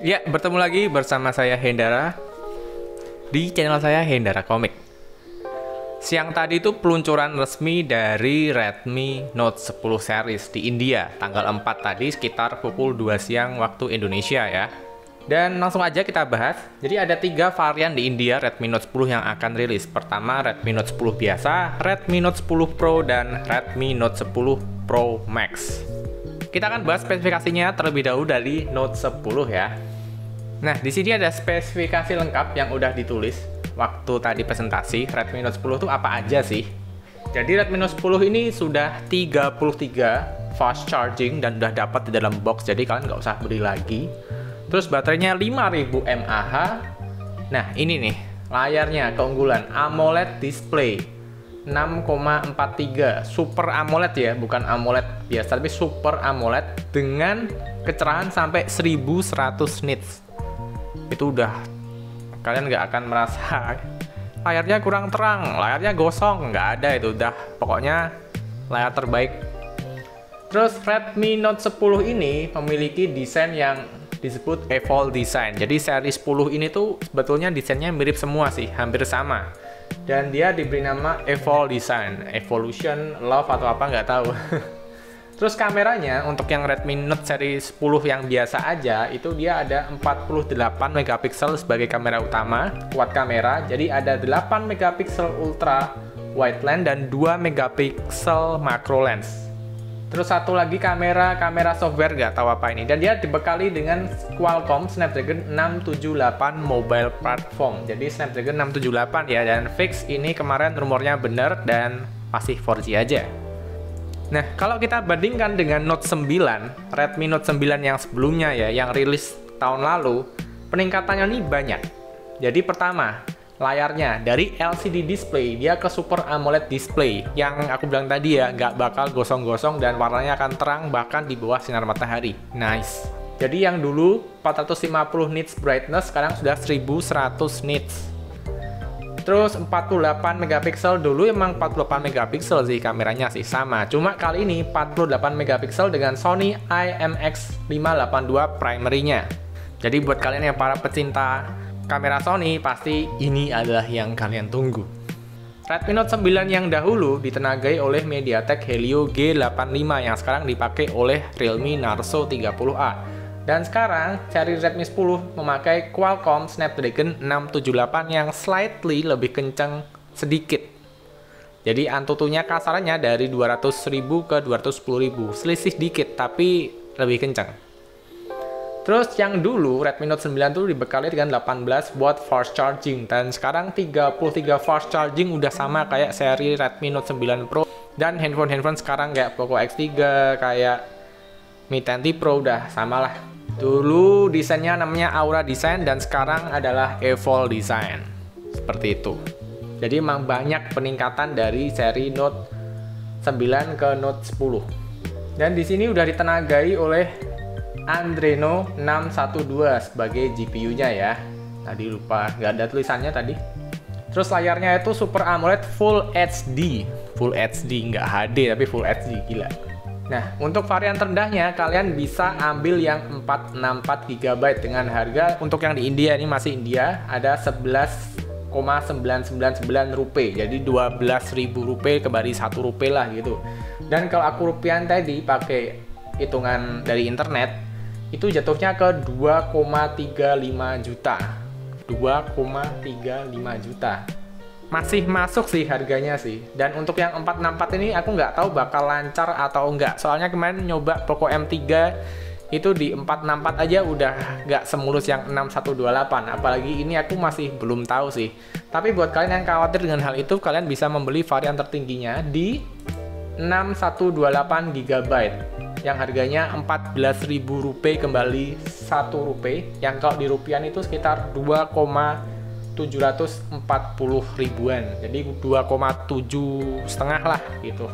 Ya, bertemu lagi bersama saya Hendara di channel saya Hendara Komik. Siang tadi itu peluncuran resmi dari Redmi Note 10 series di India, tanggal 4 tadi sekitar pukul 2 siang waktu Indonesia ya. Dan langsung aja kita bahas. Jadi ada 3 varian di India Redmi Note 10 yang akan rilis. Pertama Redmi Note 10 biasa, Redmi Note 10 Pro, dan Redmi Note 10 Pro Max. Kita akan bahas spesifikasinya terlebih dahulu dari Note 10 ya. Nah, di sini ada spesifikasi lengkap yang udah ditulis waktu tadi presentasi. Redmi Note 10 itu apa aja sih? Jadi Redmi Note 10 ini sudah 33 fast charging dan udah dapat di dalam box, jadi kalian nggak usah beli lagi. Terus baterainya 5000 mAh. Nah, ini nih layarnya keunggulan AMOLED display 6,43 Super AMOLED ya, bukan AMOLED biasa tapi Super AMOLED dengan kecerahan sampai 1100 nits. Itu udah kalian nggak akan merasa layarnya kurang terang, layarnya gosong, nggak ada, itu udah pokoknya layar terbaik. Terus Redmi Note 10 ini memiliki desain yang disebut Evolve Design. Jadi seri 10 ini tuh sebetulnya desainnya mirip semua sih, hampir sama. Dan dia diberi nama Evolve Design, Evolution, Love atau apa nggak tahu. Terus kameranya untuk yang Redmi Note seri 10 yang biasa aja itu dia ada 48 megapiksel sebagai kamera utama, quad kamera. Jadi ada 8 megapiksel ultra wide lens dan 2 megapiksel macro lens. Terus satu lagi kamera software nggak tahu apa ini. Dan dia dibekali dengan Qualcomm Snapdragon 678 mobile platform. Jadi Snapdragon 678 ya, dan fix ini kemarin rumornya bener dan masih 4G aja. Nah, kalau kita bandingkan dengan Note 9, Redmi Note 9 yang sebelumnya ya, yang rilis tahun lalu, peningkatannya ini banyak. Jadi pertama, layarnya dari LCD display dia ke Super AMOLED display yang aku bilang tadi ya, nggak bakal gosong-gosong dan warnanya akan terang bahkan di bawah sinar matahari. Nice. Jadi yang dulu 450 nits brightness sekarang sudah 1100 nits. Terus 48 megapiksel, dulu emang 48 megapiksel sih kameranya sih sama. Cuma kali ini 48 megapiksel dengan Sony IMX582 primary-nya. Jadi buat kalian yang para pecinta kamera Sony, pasti ini adalah yang kalian tunggu. Redmi Note 9 yang dahulu ditenagai oleh MediaTek Helio G85 yang sekarang dipakai oleh Realme Narzo 30A. Dan sekarang seri Redmi 10 memakai Qualcomm Snapdragon 678 yang slightly lebih kencang sedikit. Jadi Antutunya kasarannya dari 200.000 ke 210.000, selisih dikit tapi lebih kencang. Terus yang dulu Redmi Note 9 tuh dibekali dengan 18 watt fast charging, dan sekarang 33 fast charging udah sama kayak seri Redmi Note 9 Pro. Dan handphone sekarang kayak Poco X3, kayak Mi 10T Pro udah samalah. Dulu desainnya namanya Aura Design dan sekarang adalah Evolve Design. Seperti itu. Jadi memang banyak peningkatan dari seri Note 9 ke Note 10. Dan di sini udah ditenagai oleh Adreno 612 sebagai GPU-nya ya. Tadi lupa, nggak ada tulisannya tadi. Terus layarnya itu Super AMOLED Full HD. Full HD, nggak HD tapi Full HD, gila. Nah, untuk varian terendahnya kalian bisa ambil yang 464 GB dengan harga untuk yang di India, ini masih India, ada 11,999 rupiah. Jadi 12.000 rupiah kembali 1 rupiah lah gitu. Dan kalau aku rupiah tadi pakai hitungan dari internet, itu jatuhnya ke 2,35 juta. 2,35 juta. Masih masuk sih harganya sih. Dan untuk yang 464 ini aku nggak tahu bakal lancar atau enggak. Soalnya kemarin nyoba Poco M3 itu di 464 aja udah nggak semulus yang 6128. Apalagi ini aku masih belum tahu sih. Tapi buat kalian yang khawatir dengan hal itu, kalian bisa membeli varian tertingginya di 6128 GB yang harganya 14.000 rupiah kembali 1 rupiah, yang kalau di rupiah itu sekitar 2,740 ribuan, jadi 2,7 setengah lah gitu.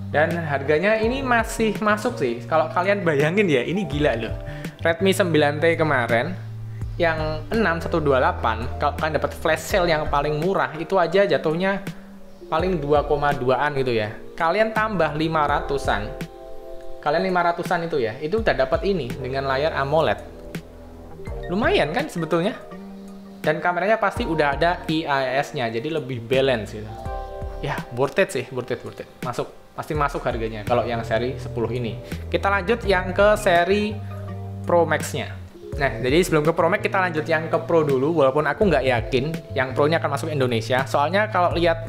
Dan harganya ini masih masuk sih. Kalau kalian bayangin ya, ini gila loh. Redmi 9T kemarin yang 6128, kalau kalian dapat flash sale yang paling murah itu aja jatuhnya paling 2,2an gitu ya. Kalian tambah 500-an itu ya, itu udah dapat ini dengan layar AMOLED. Lumayan kan sebetulnya. Dan kameranya pasti udah ada IIS-nya, jadi lebih balance gitu. Ya, worth it sih, worth it. Masuk, pasti masuk harganya kalau yang seri 10 ini. Kita lanjut yang ke seri Pro Max-nya. Nah, jadi sebelum ke Pro Max, kita lanjut yang ke Pro dulu, walaupun aku nggak yakin yang Pro-nya akan masuk Indonesia. Soalnya kalau lihat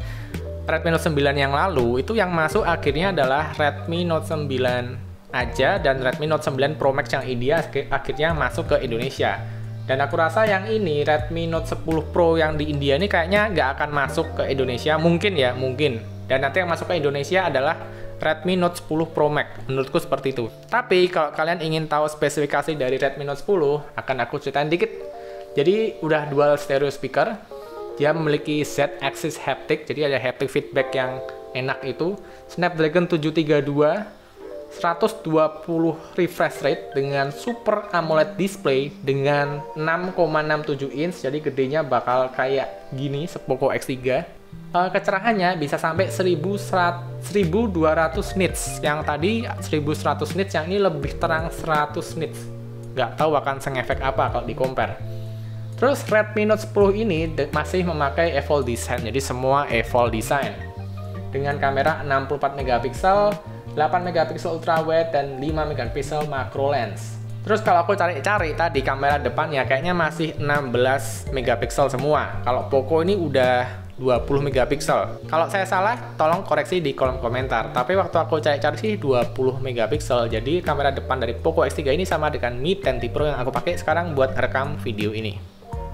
Redmi Note 9 yang lalu, itu yang masuk akhirnya adalah Redmi Note 9 aja, dan Redmi Note 9 Pro Max yang India akhirnya masuk ke Indonesia. Dan aku rasa yang ini, Redmi Note 10 Pro yang di India ini kayaknya nggak akan masuk ke Indonesia, mungkin ya, mungkin. Dan nanti yang masuk ke Indonesia adalah Redmi Note 10 Pro Max, menurutku seperti itu. Tapi kalau kalian ingin tahu spesifikasi dari Redmi Note 10, akan aku ceritain dikit. Jadi udah dual stereo speaker, dia memiliki Z-axis haptic, jadi ada haptic feedback yang enak itu. Snapdragon 732, 120 refresh rate dengan Super AMOLED display dengan 6,67 inch, jadi gedenya bakal kayak gini, Poco X3. Kecerahannya bisa sampai 1200 nits, yang tadi 1100 nits, yang ini lebih terang 100 nits. Nggak tahu akan sengefek apa kalau di compare. Terus Redmi Note 10 ini masih memakai EVOL design, jadi semua EVOL design. Dengan kamera 64 megapiksel, 8 megapiksel ultra wide, dan 5 megapiksel macro lens. Terus kalau aku cari-cari tadi kamera depannya kayaknya masih 16 megapiksel semua. Kalau Poco ini udah 20 megapiksel. Kalau saya salah, tolong koreksi di kolom komentar. Tapi waktu aku cari-cari sih 20 megapiksel. Jadi kamera depan dari Poco X3 ini sama dengan Mi 10T Pro yang aku pakai sekarang buat rekam video ini.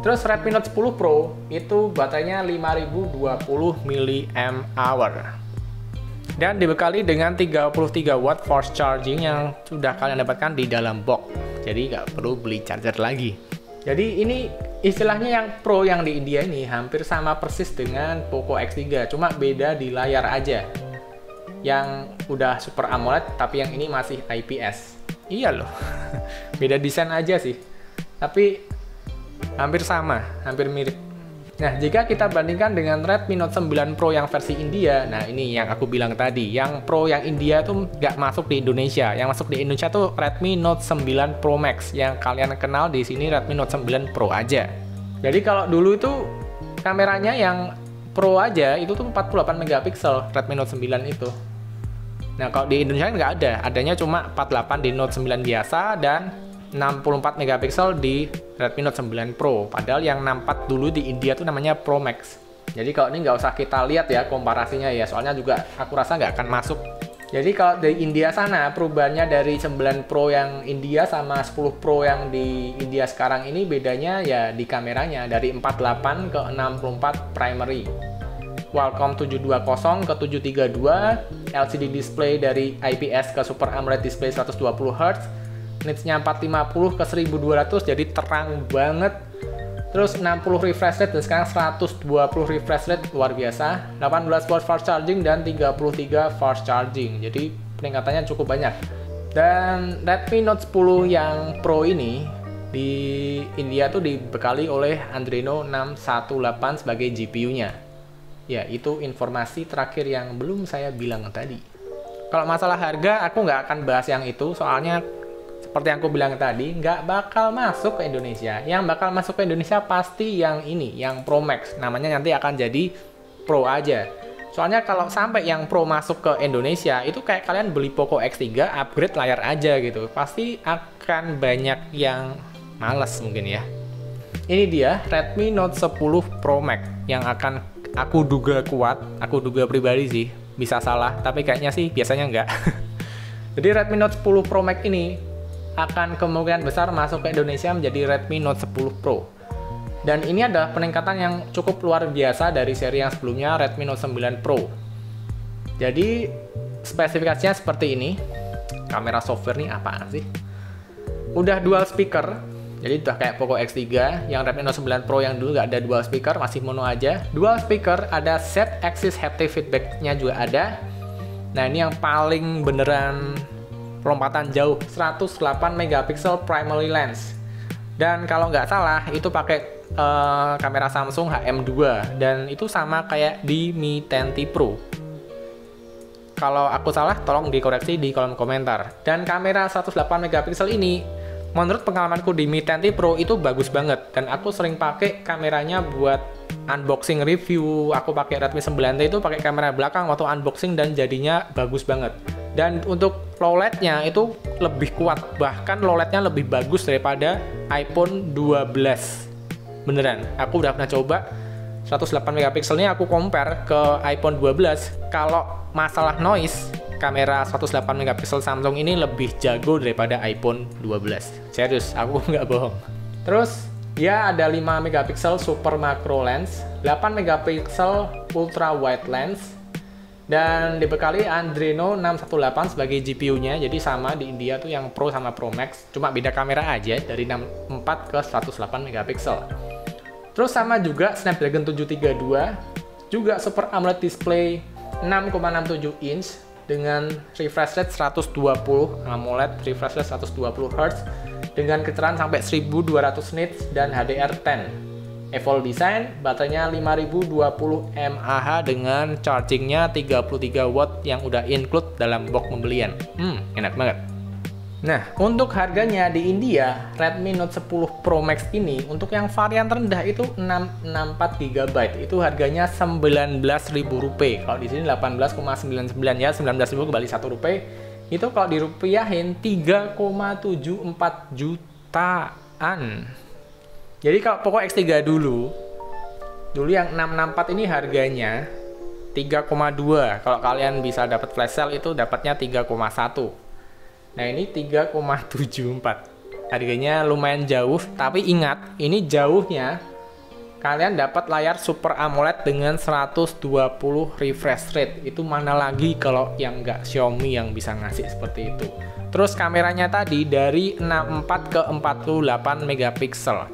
Terus Redmi Note 10 Pro itu baterainya 5020 mAh. Dan dibekali dengan 33 watt fast charging yang sudah kalian dapatkan di dalam box. Jadi nggak perlu beli charger lagi. Jadi ini istilahnya yang Pro yang di India ini hampir sama persis dengan Poco X3, cuma beda di layar aja. Yang udah Super AMOLED, tapi yang ini masih IPS. Iya loh, beda desain aja sih. Tapi hampir sama, hampir mirip. Nah, jika kita bandingkan dengan Redmi Note 9 Pro yang versi India, nah ini yang aku bilang tadi, yang Pro yang India tuh nggak masuk di Indonesia. Yang masuk di Indonesia tuh Redmi Note 9 Pro Max, yang kalian kenal di sini Redmi Note 9 Pro aja. Jadi kalau dulu itu kameranya yang Pro aja itu tuh 48 megapiksel Redmi Note 9 itu. Nah, kalau di Indonesia nggak ada, adanya cuma 48 di Note 9 biasa dan 64 megapiksel di Redmi Note 9 Pro. Padahal yang 64 dulu di India tuh namanya Pro Max. Jadi kalau ini nggak usah kita lihat ya komparasinya ya, soalnya juga aku rasa nggak akan masuk. Jadi kalau dari India sana, perubahannya dari 9 Pro yang India sama 10 Pro yang di India sekarang ini bedanya ya di kameranya, dari 48 ke 64 primary. Qualcomm 720 ke 732, LCD display dari IPS ke Super AMOLED display 120 Hz, nitsnya 450 ke 1200, jadi terang banget. Terus 60 refresh rate dan sekarang 120 refresh rate, luar biasa. 18 watt fast charging dan 33 fast charging, jadi peningkatannya cukup banyak. Dan Redmi Note 10 yang Pro ini di India tuh dibekali oleh Adreno 618 sebagai GPU-nya. Ya, itu informasi terakhir yang belum saya bilang tadi. Kalau masalah harga, aku nggak akan bahas yang itu, soalnya seperti yang aku bilang tadi, nggak bakal masuk ke Indonesia. Yang bakal masuk ke Indonesia pasti yang ini, yang Pro Max. Namanya nanti akan jadi Pro aja. Soalnya kalau sampai yang Pro masuk ke Indonesia, itu kayak kalian beli Poco X3, upgrade layar aja gitu. Pasti akan banyak yang males mungkin ya. Ini dia Redmi Note 10 Pro Max yang akan aku duga kuat, aku duga pribadi sih. Bisa salah, tapi kayaknya sih biasanya nggak. Jadi Redmi Note 10 Pro Max ini akan kemungkinan besar masuk ke Indonesia menjadi Redmi Note 10 Pro. Dan ini adalah peningkatan yang cukup luar biasa dari seri yang sebelumnya, Redmi Note 9 Pro. Jadi spesifikasinya seperti ini. Kamera software nih apaan sih? Udah dual speaker, jadi udah kayak Poco X3. Yang Redmi Note 9 Pro yang dulu nggak ada dual speaker, masih mono aja. Dual speaker, ada Z-axis haptic feedback-nya juga ada. Nah, ini yang paling beneran lompatan jauh, 108 megapiksel primary lens. Dan kalau nggak salah itu pakai kamera Samsung HM2, dan itu sama kayak di Mi 10T Pro. Kalau aku salah tolong dikoreksi di kolom komentar. Dan kamera 108 megapiksel ini menurut pengalamanku di Mi 10T Pro itu bagus banget, dan aku sering pakai kameranya buat unboxing review. Aku pakai Redmi 9T itu pakai kamera belakang waktu unboxing dan jadinya bagus banget. Dan untuk low light-nya itu lebih kuat, bahkan low light-nya lebih bagus daripada iPhone 12. Beneran, aku udah pernah coba 108 megapikselnya aku compare ke iPhone 12. Kalau masalah noise, kamera 108 megapiksel Samsung ini lebih jago daripada iPhone 12. Serius, aku nggak bohong. Terus, ya ada 5 megapiksel super macro lens, 8 megapiksel ultra wide lens, dan dibekali Adreno 618 sebagai GPU-nya. Jadi sama di India tuh yang Pro sama Pro Max, cuma beda kamera aja dari 64 ke 108 megapiksel. Terus sama juga Snapdragon 732, juga Super AMOLED display 6,67 inch dengan refresh rate 120 AMOLED, refresh rate 120 Hz dengan kecerahan sampai 1200 nits dan HDR10. Evolve design, baterainya 5020 mAh dengan chargingnya 33 watt yang udah include dalam box pembelian. Enak banget. Nah, untuk harganya di India, Redmi Note 10 Pro Max ini untuk yang varian terendah itu 664 GB. Itu harganya Rp19.000. Kalau di sini 18,99 ya, 19.000 kembali Rp1. Itu kalau dirupiahin 3,74 jutaan. Jadi kalau Poco X3 dulu yang 664 ini harganya 3,2. Kalau kalian bisa dapat flash sale itu dapatnya 3,1. Nah, ini 3,74. Harganya lumayan jauh, tapi ingat, ini jauhnya kalian dapat layar Super AMOLED dengan 120 refresh rate. Itu mana lagi kalau yang nggak Xiaomi yang bisa ngasih seperti itu. Terus kameranya tadi dari 64 ke 48 megapiksel.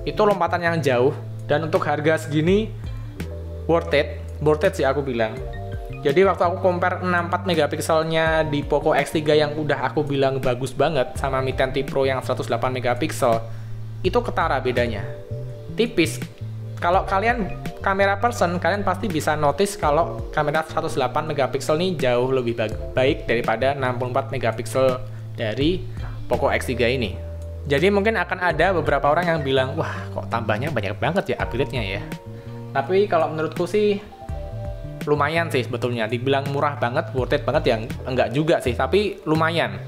Itu lompatan yang jauh, dan untuk harga segini worth it sih aku bilang. Jadi waktu aku compare 64 megapikselnya di Poco X3 yang udah aku bilang bagus banget sama Mi 10T Pro yang 108 megapiksel, itu ketara bedanya. Tipis. Kalau kalian kamera person, kalian pasti bisa notice kalau kamera 108 megapiksel nih jauh lebih baik daripada 64 megapiksel dari Poco X3 ini. Jadi mungkin akan ada beberapa orang yang bilang, wah kok tambahnya banyak banget ya upgrade-nya ya. Tapi kalau menurutku sih lumayan sih sebetulnya. Dibilang murah banget, worth it banget ya enggak juga sih, tapi lumayan.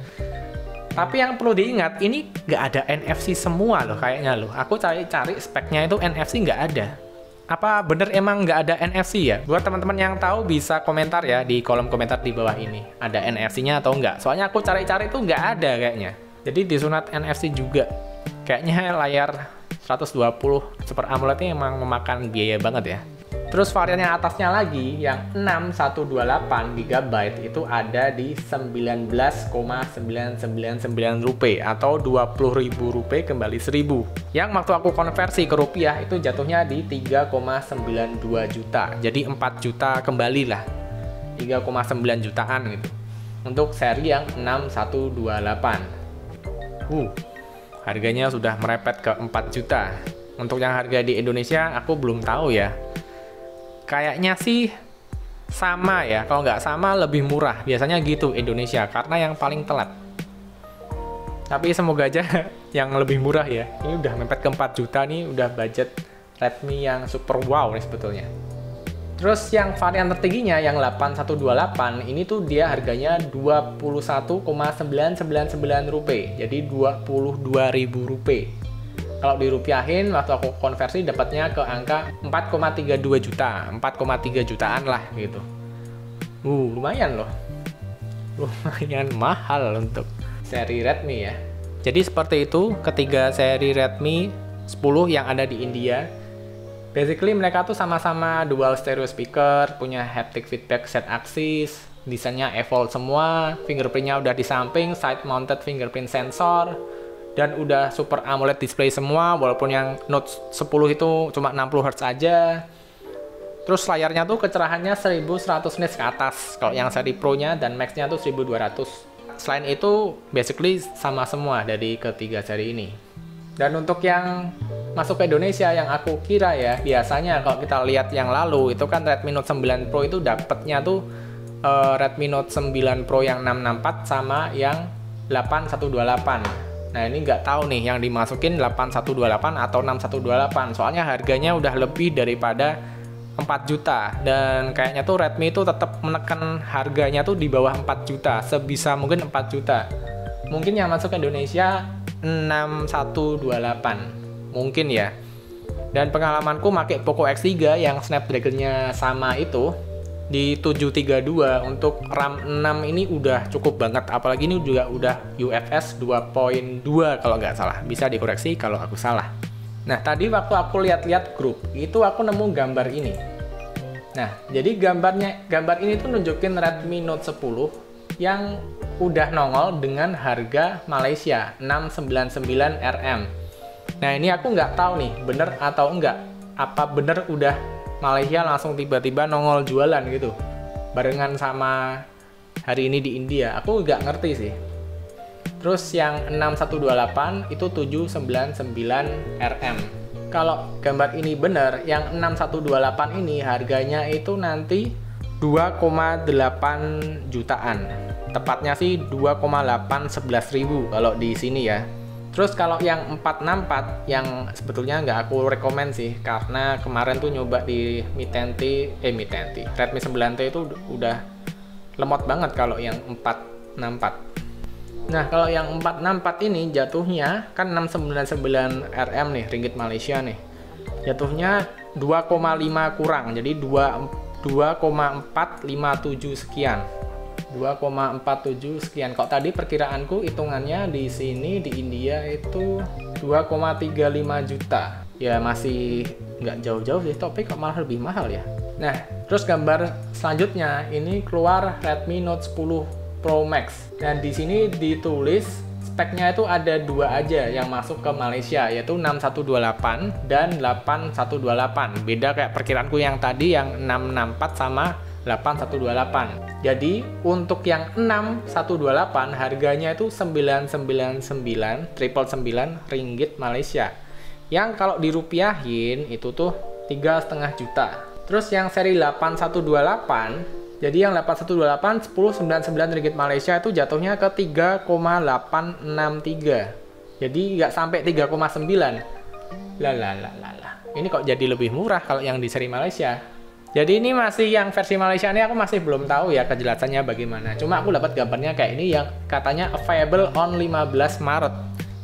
Tapi yang perlu diingat, ini nggak ada NFC semua loh kayaknya loh. Aku cari-cari speknya itu NFC nggak ada. Apa bener emang nggak ada NFC ya? Buat teman-teman yang tahu bisa komentar ya di kolom komentar di bawah ini. Ada NFC-nya atau enggak? Soalnya aku cari-cari itu nggak ada kayaknya. Jadi disunat NFC juga. Kayaknya layar 120 Super AMOLED ini emang memakan biaya banget ya. Terus varian yang atasnya lagi, yang 6128 GB itu ada di Rp19,999 atau Rp20.000 kembali 1.000. Yang waktu aku konversi ke rupiah itu jatuhnya di 3,92 juta. Jadi 4 juta kembali lah. 3,9 jutaan gitu. Untuk seri yang 6128. Harganya sudah merepet ke 4 juta. Untuk yang harga di Indonesia aku belum tahu ya. Kayaknya sih sama ya, kalau nggak sama lebih murah. Biasanya gitu Indonesia, karena yang paling telat. Tapi semoga aja yang lebih murah ya. Ini udah mepet ke 4 juta nih, udah budget Redmi yang super wow nih sebetulnya. Terus yang varian tertingginya yang 8128 ini tuh dia harganya Rp21,999. Jadi Rp22.000. Kalau dirupiahin, waktu aku konversi dapatnya ke angka 4,32 juta, 4,3 jutaan lah gitu. Lumayan loh. Lumayan mahal untuk seri Redmi ya. Jadi seperti itu ketiga seri Redmi 10 yang ada di India. Basically mereka tuh sama-sama dual stereo speaker, punya haptic feedback set axis, desainnya evolve semua, fingerprintnya udah di samping, side mounted fingerprint sensor, dan udah Super AMOLED display semua, walaupun yang Note 10 itu cuma 60 Hz aja. Terus layarnya tuh kecerahannya 1100 nits ke atas, kalau yang seri Pro-nya dan Max-nya tuh 1200. Selain itu, basically sama semua dari ketiga seri ini. Dan untuk yang masuk ke Indonesia yang aku kira ya, biasanya kalau kita lihat yang lalu, itu kan Redmi Note 9 Pro itu dapetnya tuh Redmi Note 9 Pro yang 664 sama yang 8128. Nah ini nggak tahu nih yang dimasukin 8128 atau 6128, soalnya harganya udah lebih daripada 4 juta, dan kayaknya tuh Redmi itu tetap menekan harganya tuh di bawah 4 juta, sebisa mungkin 4 juta. Mungkin yang masuk ke Indonesia 6128 mungkin ya. Dan pengalamanku pakai Poco X3 yang Snapdragon-nya sama itu di 732 untuk RAM 6 ini udah cukup banget, apalagi ini juga udah UFS 2.2 kalau nggak salah, bisa dikoreksi kalau aku salah. Nah tadi waktu aku lihat-lihat grup itu aku nemu gambar ini. Nah jadi gambar ini tuh nunjukin Redmi Note 10 yang udah nongol dengan harga Malaysia 699 Rm. Nah ini aku nggak tahu nih bener atau enggak, apa bener udah Malaysia langsung tiba-tiba nongol jualan gitu barengan sama hari ini di India, aku nggak ngerti sih. Terus yang 6128 itu 799 Rm. Kalau gambar ini bener, yang 6128 ini harganya itu nanti 2,8 jutaan, tepatnya sih 2,811.000 kalau di sini ya. Terus kalau yang 464 yang sebetulnya nggak aku rekomend sih, karena kemarin tuh nyoba di Mi 10T, Redmi 9T itu udah lemot banget kalau yang 464. Nah kalau yang 464 ini jatuhnya kan 699 Rm nih, ringgit Malaysia nih, jatuhnya 2,5 kurang, jadi 2,457 sekian. 2,47 sekian. Kok tadi perkiraanku hitungannya di sini di India itu 2,35 juta. Ya masih nggak jauh-jauh sih, tapi kok malah lebih mahal ya. Nah, terus gambar selanjutnya ini keluar Redmi Note 10 Pro Max. Dan di sini ditulis speknya itu ada dua aja yang masuk ke Malaysia, yaitu 6128 dan 8128. Beda kayak perkiraanku yang tadi yang 664 sama 8128. Jadi untuk yang 6128 harganya itu 999 ringgit Malaysia. Yang kalau dirupiahin itu tuh 3,5 juta. Terus yang seri 8128, jadi yang 8128 1099 ringgit Malaysia itu jatuhnya ke 3,863. Jadi nggak sampai 3,9. Lah. Ini kok jadi lebih murah kalau yang di seri Malaysia. Jadi ini masih yang versi Malaysia ini aku masih belum tahu ya kejelasannya bagaimana. Cuma aku dapat gambarnya kayak ini yang katanya available on 15 Maret.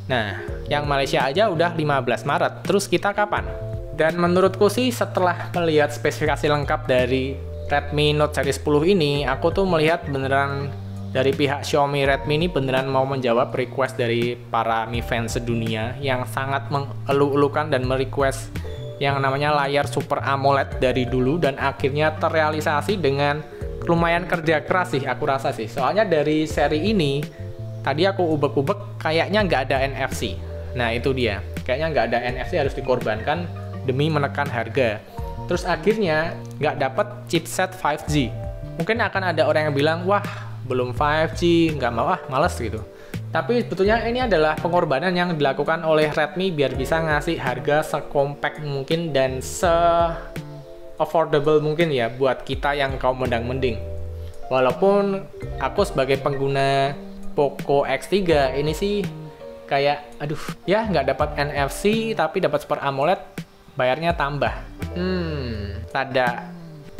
Nah, yang Malaysia aja udah 15 Maret. Terus kita kapan? Dan menurutku sih setelah melihat spesifikasi lengkap dari Redmi Note seri 10 ini, aku tuh melihat beneran dari pihak Xiaomi Redmi ini beneran mau menjawab request dari para Mi fans sedunia yang sangat mengeluh-elukan dan merequest yang namanya layar Super AMOLED dari dulu, dan akhirnya terrealisasi dengan lumayan kerja keras sih aku rasa sih. Soalnya dari seri ini tadi aku ubek-ubek kayaknya nggak ada NFC. Nah itu dia, kayaknya nggak ada NFC, harus dikorbankan demi menekan harga. Terus akhirnya nggak dapat chipset 5G. Mungkin akan ada orang yang bilang, wah belum 5G, nggak mau, males gitu. Tapi sebetulnya ini adalah pengorbanan yang dilakukan oleh Redmi biar bisa ngasih harga sekompak mungkin dan se-affordable mungkin ya buat kita yang kaum mendang-mending. Walaupun aku sebagai pengguna Poco X3 ini sih kayak aduh ya nggak dapat NFC tapi dapat Super AMOLED, bayarnya tambah. Rada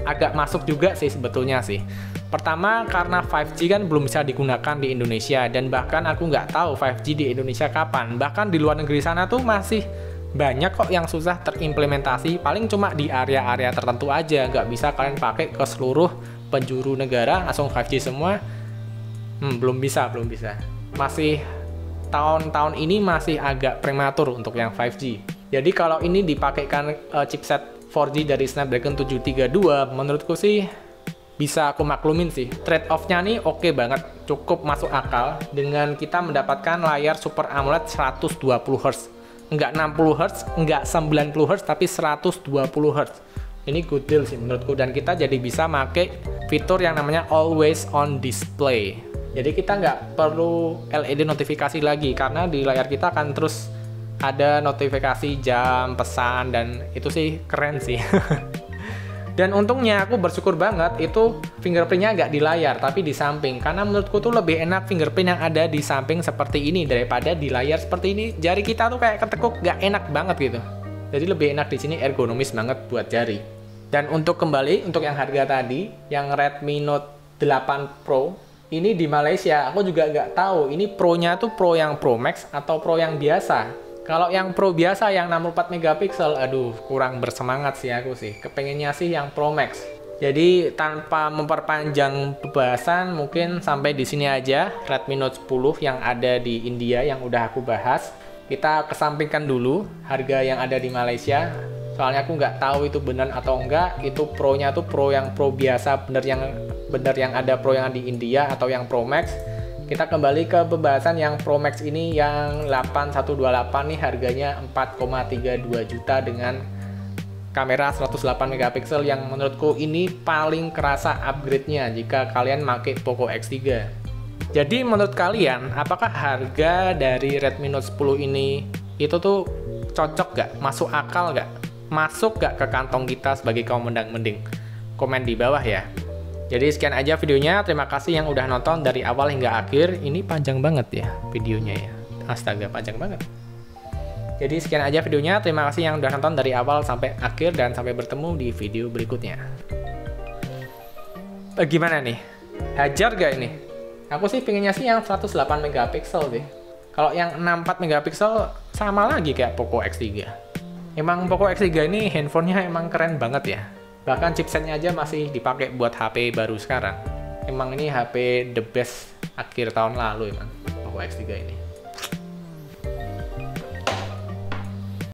agak masuk juga sih sebetulnya sih. Pertama karena 5G kan belum bisa digunakan di Indonesia, dan bahkan aku nggak tahu 5G di Indonesia kapan. Bahkan di luar negeri sana tuh masih banyak kok yang susah terimplementasi, paling cuma di area-area tertentu aja, nggak bisa kalian pakai ke seluruh penjuru negara langsung 5G semua. Belum bisa. Masih tahun-tahun ini masih agak prematur untuk yang 5G. Jadi kalau ini dipakaikan chipset 4G dari Snapdragon 732, menurutku sih bisa aku maklumin sih. Trade-off-nya nih oke banget, cukup masuk akal dengan kita mendapatkan layar Super AMOLED 120 Hz. Enggak 60 Hz, enggak 90 Hz, tapi 120 Hz. Ini good deal sih menurutku, dan kita jadi bisa pakai fitur yang namanya always on display. Jadi kita nggak perlu LED notifikasi lagi, karena di layar kita akan terus ada notifikasi jam, pesan, dan itu sih keren sih. Dan untungnya aku bersyukur banget itu fingerprintnya nggak di layar tapi di samping, karena menurutku tuh lebih enak fingerprint yang ada di samping seperti ini daripada di layar seperti ini. Jari kita tuh kayak ketekuk, nggak enak banget gitu. Jadi lebih enak di sini, ergonomis banget buat jari. Dan untuk kembali untuk yang harga tadi, yang Redmi Note 8 Pro ini di Malaysia, aku juga nggak tahu ini Pro-nya tuh Pro yang Pro Max atau Pro yang biasa. Kalau yang Pro biasa yang 64 megapiksel, aduh kurang bersemangat sih aku sih. Kepengennya sih yang Pro Max. Jadi tanpa memperpanjang pembahasan, mungkin sampai di sini aja Redmi Note 10 yang ada di India yang udah aku bahas. Kita kesampingkan dulu harga yang ada di Malaysia. Soalnya aku nggak tahu itu benar atau enggak. Itu Pro-nya tuh Pro yang Pro biasa, bener yang ada Pro yang di India atau yang Pro Max. Kita kembali ke pembahasan yang Pro Max ini, yang 8128 nih harganya 4,32 juta dengan kamera 108 megapiksel yang menurutku ini paling kerasa upgrade-nya jika kalian pakai Poco X3. Jadi menurut kalian, apakah harga dari Redmi Note 10 ini itu tuh cocok gak? Masuk akal gak? Masuk gak ke kantong kita sebagai kaum mendang-mending? Komen di bawah ya. Jadi sekian aja videonya, terima kasih yang udah nonton dari awal hingga akhir. Ini panjang banget ya videonya ya, astaga panjang banget. Jadi sekian aja videonya, terima kasih yang udah nonton dari awal sampai akhir, dan sampai bertemu di video berikutnya. Gimana nih? Hajar gak ini? Aku sih pengennya sih yang 108 megapiksel deh. Kalau yang 64 megapiksel sama lagi kayak Poco X3. Emang Poco X3 ini handphonenya emang keren banget ya. Bahkan chipsetnya aja masih dipakai buat HP baru sekarang. Emang ini HP the best akhir tahun lalu emang, Poco X3 ini.